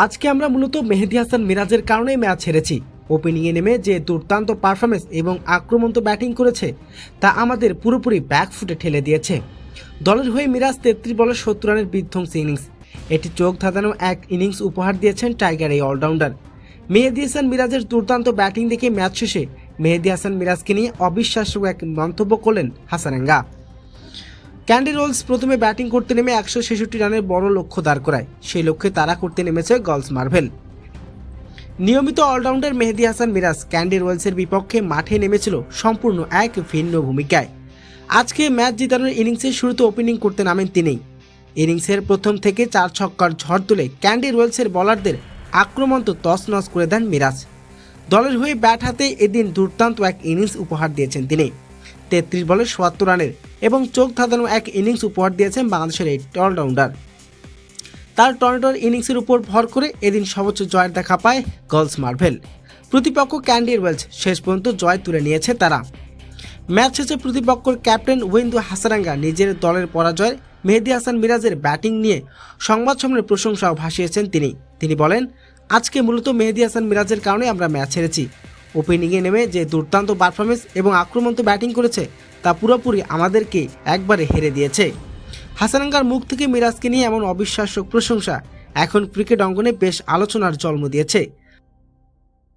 আজকে আমরা মূলত মেহেদী হাসান মিরাজের কারণেই ম্যাচ হেরেছি। ওপেনিংয়ে নেমে যে দুর্দান্ত পারফরমেন্স এবং আক্রমন্ত ব্যাটিং করেছে তা আমাদের পুরোপুরি ব্যাকফুটে ঠেলে দিয়েছে। দলের হয়ে মিরাজ 33 বলে 70 রানের বিধ্বংসী ইনিংস, এটি চোখ ধাঁধানো এক ইনিংস উপহার দিয়েছেন টাইগার এই অলরাউন্ডার। মেহেদী হাসান মিরাজের দুর্দান্ত ব্যাটিং দেখে ম্যাচ শেষে মেহেদী হাসান মিরাজকে নিয়ে অবিশ্বাস্য এক মন্তব্য করলেন হাসারেঙ্গা। ক্যান্ডি রোলস প্রথমে ব্যাটিং করতে নেমে 166 রানের বড় লক্ষ্য দাঁড় করায়, সেই লক্ষ্যে তারা করতে নেমেছে গলস মার্ভেল। নিয়মিত অলরাউন্ডার মেহেদী হাসান মিরাজ ক্যান্ডি রোলসের বিপক্ষে মাঠে নেমেছিল সম্পূর্ণ এক ভিন্ন ভূমিকায়। আজকে ম্যাচ জিতানোর ইনিংসের শুরুতে ওপেনিং করতে নামেন তিনি। ইনিংসের প্রথম থেকে 4 ছক্কার ঝড় তুলে ক্যান্ডি রোলসের বোলারদের আক্রমন্ত তছনছ করে দেন মিরাজ। দলের হয়ে ব্যাট হাতে এদিন দুর্দান্ত এক ইনিংস উপহার দিয়েছেন তিনি। 33 বলে ৭৭ রানের এবং চোখ ধাঁধানো এক ইনিংস উপহার দিয়েছেন বাংলাদেশের এই অলরাউন্ডার। তার টর্নেডোর ইনিংসের উপর ভর করে এদিন সর্বোচ্চ জয়ের দেখা পায় গলস মার্ভেল। প্রতিপক্ষ ক্যান্ডি রোলস শেষ পর্যন্ত জয় তুলে নিয়েছে তারা। ম্যাচ শেষে প্রতিপক্ষের ক্যাপ্টেন ওয়েন্দু হাসারেঙ্গা নিজের দলের পরাজয়ের মেহেদী হাসান মিরাজের ব্যাটিং নিয়ে সংবাদ সম্মেলনে প্রশংসাও ভাসিয়েছেন তিনি বলেন, আজকে মূলত মেহেদী হাসান মিরাজের কারণে আমরা ম্যাচ হেরেছি। ওপেনিংয়ে নেমে যে দুর্দান্ত পারফরমেন্স এবং আক্রমন্ত ব্যাটিং করেছে তা পুরোপুরি আমাদেরকে একবারে হেরে দিয়েছে। হাসারেঙ্গার মুখ থেকে মিরাজকে নিয়ে এমন অবিশ্বাস্য প্রশংসা এখন ক্রিকেট অঙ্গনে বেশ আলোচনার জন্ম দিয়েছে।